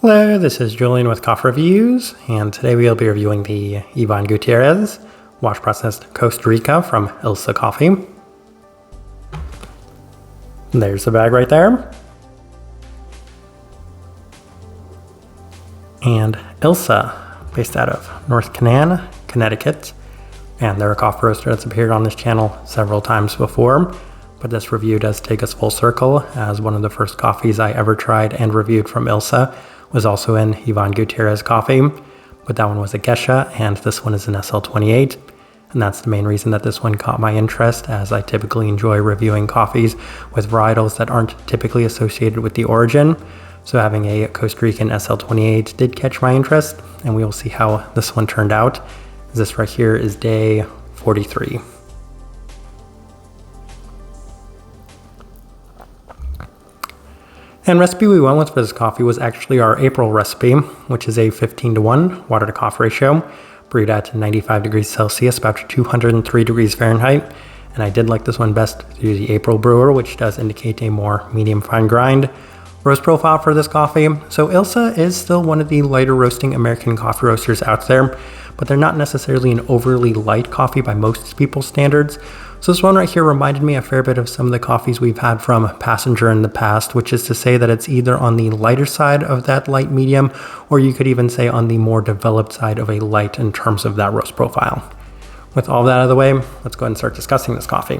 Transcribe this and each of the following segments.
Hello, this is Julian with Coffee Reviews, and today we'll be reviewing the Gutierrez wash processed Costa Rica from Ilse Coffee. There's the bag right there. And Ilse, based out of North Canaan, Connecticut, and they're a coffee roaster that's appeared on this channel several times before, but this review does take us full circle, as one of the first coffees I ever tried and reviewed from Ilse was also in Gutierrez coffee, but that one was a Geisha, and this one is an SL28, and that's the main reason that this one caught my interest, as I typically enjoy reviewing coffees with varietals that aren't typically associated with the origin. So having a Costa Rican SL28 did catch my interest, and we will see how this one turned out. This right here is day 43. And recipe we went with for this coffee was actually our April recipe, which is a 15:1 water to coffee ratio, brewed at 95 degrees Celsius, about 203 degrees Fahrenheit. And I did like this one best through the April brewer, which does indicate a more medium fine grind roast profile for this coffee. So Ilse is still one of the lighter roasting American coffee roasters out there, but they're not necessarily an overly light coffee by most people's standards. So this one right here reminded me a fair bit of some of the coffees we've had from Passenger in the past, which is to say that it's either on the lighter side of that light medium, or you could even say on the more developed side of a light in terms of that roast profile. With all that out of the way, let's go ahead and start discussing this coffee.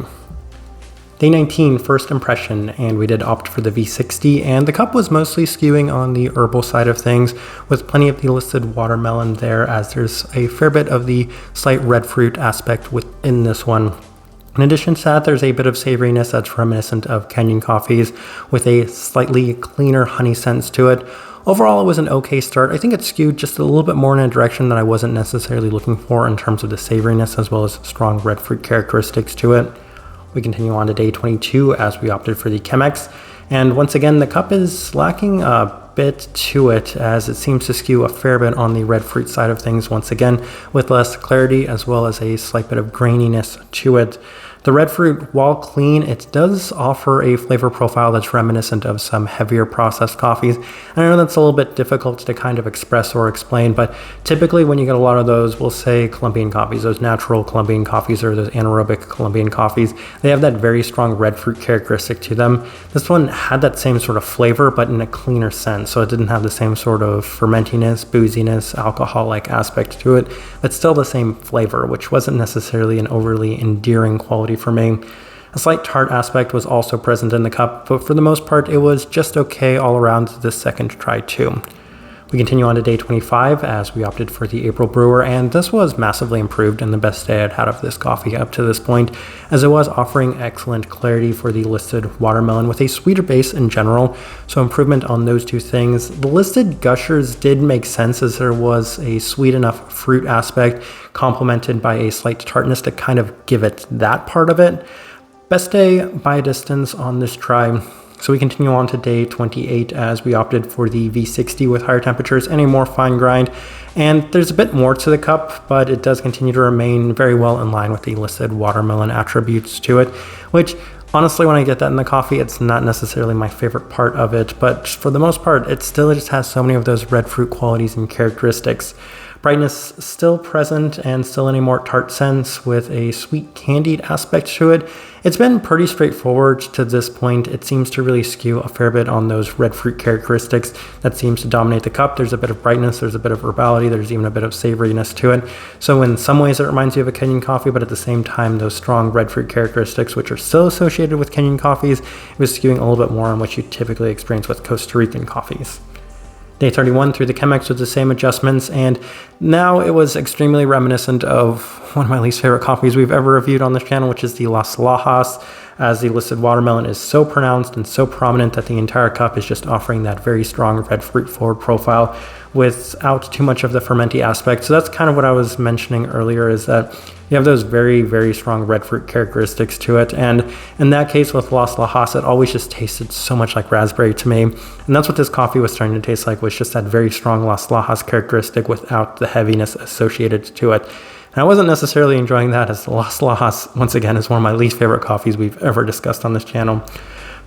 Day 19, first impression, and we did opt for the V60, and the cup was mostly skewing on the herbal side of things, with plenty of the listed watermelon there, as there's a fair bit of the slight red fruit aspect within this one. In addition to that, there's a bit of savoriness that's reminiscent of Canaan coffees, with a slightly cleaner honey sense to it. Overall, it was an okay start. I think it skewed just a little bit more in a direction that I wasn't necessarily looking for in terms of the savoriness, as well as strong red fruit characteristics to it. We continue on to day 22 as we opted for the Chemex, and once again the cup is lacking a bit to it, as it seems to skew a fair bit on the red fruit side of things once again, with less clarity as well as a slight bit of graininess to it. The red fruit, while clean, it does offer a flavor profile that's reminiscent of some heavier processed coffees. And I know that's a little bit difficult to kind of express or explain, but typically when you get a lot of those, we'll say Colombian coffees, those natural Colombian coffees or those anaerobic Colombian coffees, they have that very strong red fruit characteristic to them. This one had that same sort of flavor, but in a cleaner sense. So it didn't have the same sort of fermentiness, booziness, alcohol-like aspect to it, but still the same flavor, which wasn't necessarily an overly endearing quality for me. A slight tart aspect was also present in the cup, but for the most part it was just okay all around this second try too. We continue on to day 25 as we opted for the April brewer, and this was massively improved and the best day I'd had of this coffee up to this point, as it was offering excellent clarity for the listed watermelon with a sweeter base in general, so improvement on those two things. The listed gushers did make sense, as there was a sweet enough fruit aspect complemented by a slight tartness to kind of give it that part of it. Best day by a distance on this try. So we continue on to day 28 as we opted for the V60 with higher temperatures and a more fine grind. And there's a bit more to the cup, but it does continue to remain very well in line with the listed watermelon attributes to it, which honestly, when I get that in the coffee, it's not necessarily my favorite part of it, but for the most part, it still just has so many of those red fruit qualities and characteristics. Brightness still present and still in a more tart sense with a sweet candied aspect to it. It's been pretty straightforward to this point. It seems to really skew a fair bit on those red fruit characteristics that seems to dominate the cup. There's a bit of brightness, there's a bit of herbality, there's even a bit of savoriness to it. So in some ways it reminds you of a Kenyan coffee, but at the same time those strong red fruit characteristics, which are still associated with Kenyan coffees, it was skewing a little bit more on what you typically experience with Costa Rican coffees. Day 31 through the Chemex with the same adjustments, and now it was extremely reminiscent of one of my least favorite coffees we've ever reviewed on this channel, which is the Las Lajas, as the listed watermelon is so pronounced and so prominent that the entire cup is just offering that very strong red fruit forward profile without too much of the fermenty aspect. So that's kind of what I was mentioning earlier, is that you have those very, very strong red fruit characteristics to it. And in that case with Las Lajas, it always just tasted so much like raspberry to me. And that's what this coffee was starting to taste like, was just that very strong Las Lajas characteristic without the heaviness associated to it. And I wasn't necessarily enjoying that, as Las Lajas, once again, is one of my least favorite coffees we've ever discussed on this channel.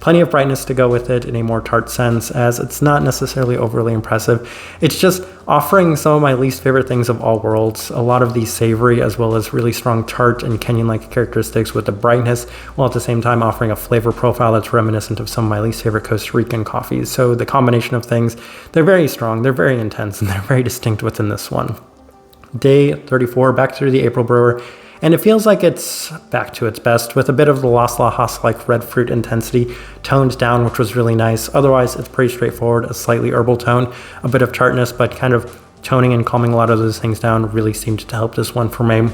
Plenty of brightness to go with it in a more tart sense, as it's not necessarily overly impressive. It's just offering some of my least favorite things of all worlds. A lot of the savory as well as really strong tart and Kenyan-like characteristics with the brightness, while at the same time offering a flavor profile that's reminiscent of some of my least favorite Costa Rican coffees. So the combination of things, they're very strong, they're very intense, and they're very distinct within this one. Day 34, back through the April brewer. And it feels like it's back to its best with a bit of the Las Lajas-like red fruit intensity toned down, which was really nice. Otherwise, it's pretty straightforward, a slightly herbal tone, a bit of tartness, but kind of toning and calming a lot of those things down really seemed to help this one for me.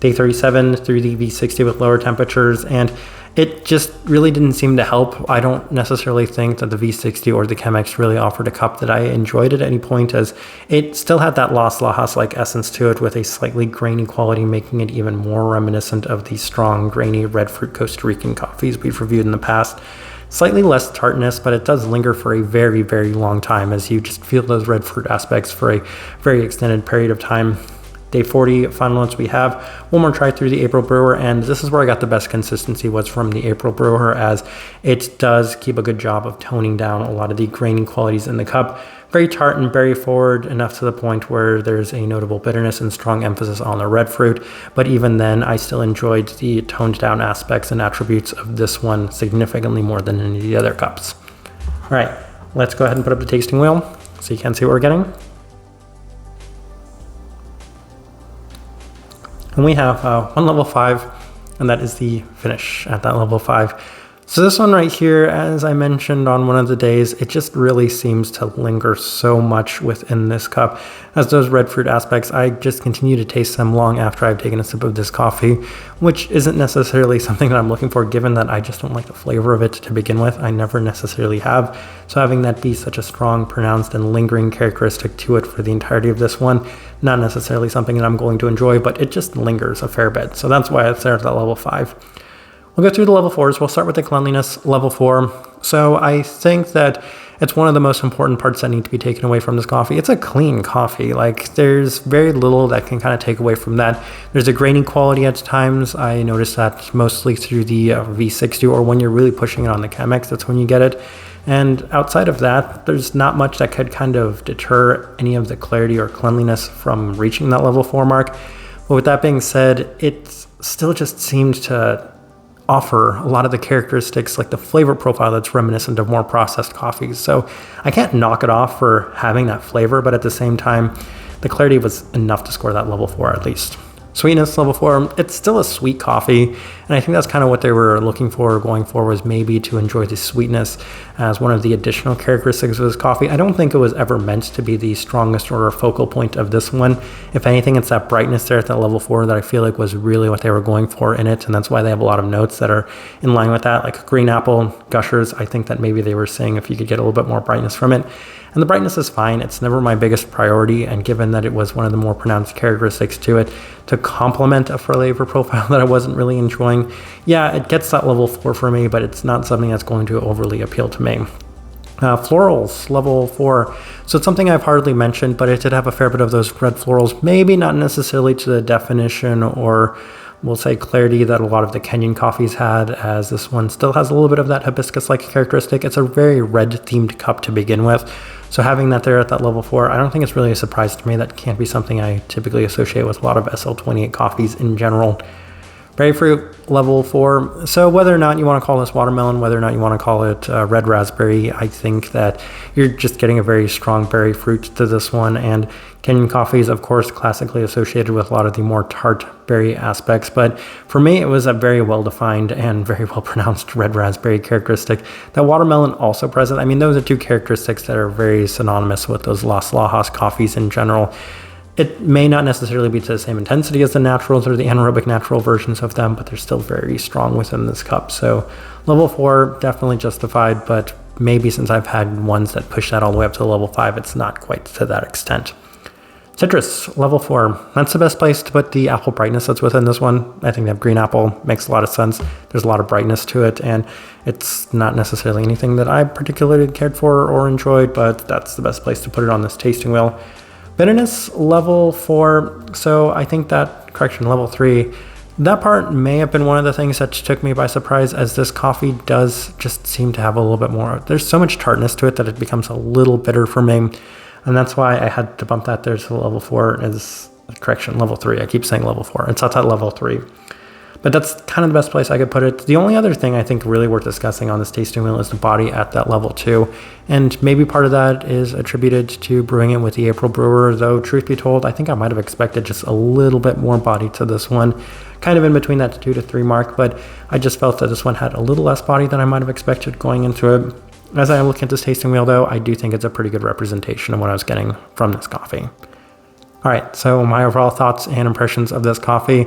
Day 37 through the V60 with lower temperatures, and it just really didn't seem to help. I don't necessarily think that the V60 or the Chemex really offered a cup that I enjoyed at any point, as it still had that Las Lajas-like essence to it with a slightly grainy quality, making it even more reminiscent of the strong, grainy red fruit Costa Rican coffees we've reviewed in the past. Slightly less tartness, but it does linger for a very, very long time as you just feel those red fruit aspects for a very extended period of time. Day 40, final notes we have. One more try through the April brewer, and this is where I got the best consistency was from the April brewer, as it does keep a good job of toning down a lot of the grainy qualities in the cup. Very tart and berry forward, enough to the point where there's a notable bitterness and strong emphasis on the red fruit. But even then, I still enjoyed the toned down aspects and attributes of this one significantly more than any of the other cups. All right, let's go ahead and put up the tasting wheel so you can see what we're getting. And we have one level 5, and that is the finish at that level 5. So this one right here, as I mentioned on one of the days, it just really seems to linger so much within this cup. As those red fruit aspects, I just continue to taste them long after I've taken a sip of this coffee, which isn't necessarily something that I'm looking for, given that I just don't like the flavor of it to begin with. I never necessarily have. So having that be such a strong, pronounced, and lingering characteristic to it for the entirety of this one, not necessarily something that I'm going to enjoy, but it just lingers a fair bit. So that's why it's there at that level 5. We'll go through the level 4s. We'll start with the cleanliness, level 4. So I think that it's one of the most important parts that need to be taken away from this coffee. It's a clean coffee. Like, there's very little that can kind of take away from that. There's a grainy quality at times. I noticed that mostly through the V60, or when you're really pushing it on the Chemex, that's when you get it. And outside of that, there's not much that could kind of deter any of the clarity or cleanliness from reaching that level 4 mark. But with that being said, it still just seemed to offer a lot of the characteristics, like the flavor profile that's reminiscent of more processed coffees. So I can't knock it off for having that flavor, but at the same time, the clarity was enough to score that level 4 at least. Sweetness, level 4, it's still a sweet coffee, and I think that's kind of what they were looking for going forward, was maybe to enjoy the sweetness as one of the additional characteristics of this coffee. I don't think it was ever meant to be the strongest or focal point of this one. If anything, it's that brightness there at that level 4 that I feel like was really what they were going for in it, and that's why they have a lot of notes that are in line with that, like green apple, gushers. I think that maybe they were saying if you could get a little bit more brightness from it. And the brightness is fine. It's never my biggest priority, and given that it was one of the more pronounced characteristics to it, to complement a flavor profile that I wasn't really enjoying, yeah, it gets that level 4 for me, but it's not something that's going to overly appeal to me. Florals, level 4. So it's something I've hardly mentioned, but it did have a fair bit of those red florals, maybe not necessarily to the definition or we'll say clarity that a lot of the Kenyan coffees had, as this one still has a little bit of that hibiscus-like characteristic. It's a very red-themed cup to begin with, so having that there at that level 4, I don't think it's really a surprise to me. That can't be something I typically associate with a lot of SL28 coffees in general. Berry fruit, level 4. So whether or not you want to call this watermelon, whether or not you want to call it red raspberry, I think that you're just getting a very strong berry fruit to this one. And Kenyan coffee is, of course, classically associated with a lot of the more tart berry aspects. But for me, it was a very well-defined and very well-pronounced red raspberry characteristic. That watermelon also present. I mean, those are two characteristics that are very synonymous with those Las Lajas coffees in general. It may not necessarily be to the same intensity as the naturals or the anaerobic natural versions of them, but they're still very strong within this cup. So level 4, definitely justified, but maybe since I've had ones that push that all the way up to level 5, it's not quite to that extent. Citrus, level 4. That's the best place to put the apple brightness that's within this one. I think that green apple makes a lot of sense. There's a lot of brightness to it, and it's not necessarily anything that I particularly cared for or enjoyed, but that's the best place to put it on this tasting wheel. Bitterness, level 4. So I think that, level 3. That part may have been one of the things that took me by surprise, as this coffee does just seem to have a little bit more. There's so much tartness to it that it becomes a little bitter for me. And that's why I had to bump that there to level 4 as, correction, level 3. I keep saying level 4. It's at level 3. But that's kind of the best place I could put it. The only other thing I think really worth discussing on this tasting wheel is the body at that level 2. And maybe part of that is attributed to brewing it with the April brewer, though truth be told, I think I might have expected just a little bit more body to this one. Kind of in between that 2 to 3 mark, but I just felt that this one had a little less body than I might have expected going into it. As I look at this tasting wheel though, I do think it's a pretty good representation of what I was getting from this coffee. All right, so my overall thoughts and impressions of this coffee.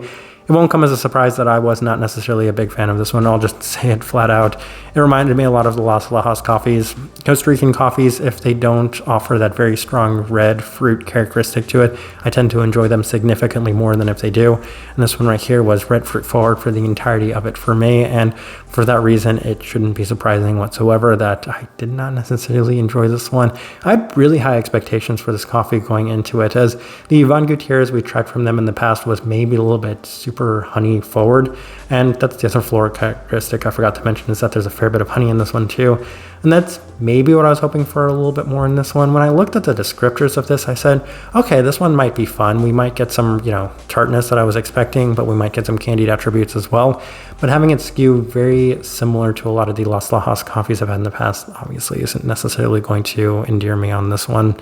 It won't come as a surprise that I was not necessarily a big fan of this one. I'll just say it flat out. It reminded me a lot of the Las Lajas coffees. Costa Rican coffees, if they don't offer that very strong red fruit characteristic to it, I tend to enjoy them significantly more than if they do. And this one right here was red fruit forward for the entirety of it for me. And for that reason, it shouldn't be surprising whatsoever that I did not necessarily enjoy this one. I had really high expectations for this coffee going into it, as the Gutierrez we tried from them in the past was maybe a little bit super honey forward, and that's the other floral characteristic I forgot to mention, is that there's a fair bit of honey in this one too, and that's maybe what I was hoping for a little bit more in this one. When I looked at the descriptors of this, I said, okay, this one might be fun. We might get some, tartness that I was expecting, but we might get some candied attributes as well. But having it skew very similar to a lot of the Las Lajas coffees I've had in the past obviously isn't necessarily going to endear me on this one.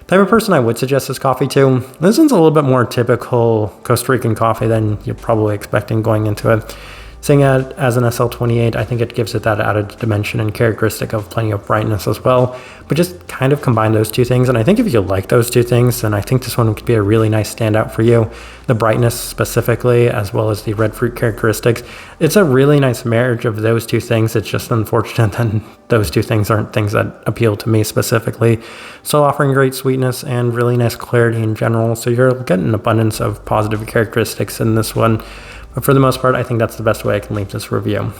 Type of person I would suggest this coffee to. This one's a little bit more typical Costa Rican coffee than you're probably expecting going into it. Seeing it as an SL28, I think it gives it that added dimension and characteristic of plenty of brightness as well. But just kind of combine those two things, and I think if you like those two things, then I think this one could be a really nice standout for you. The brightness specifically, as well as the red fruit characteristics. It's a really nice marriage of those two things. It's just unfortunate that those two things aren't things that appeal to me specifically. Still offering great sweetness and really nice clarity in general, so you're getting an abundance of positive characteristics in this one. But for the most part, I think that's the best way I can leave this review.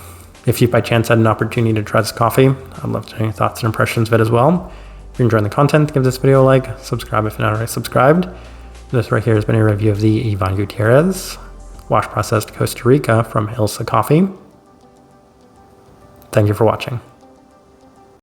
If you by chance had an opportunity to try this coffee, I'd love to know your thoughts and impressions of it as well. If you're enjoying the content, give this video a like, subscribe if you're not already subscribed. This right here has been a review of the Gutierrez wash processed Costa Rica from Ilse Coffee. Thank you for watching.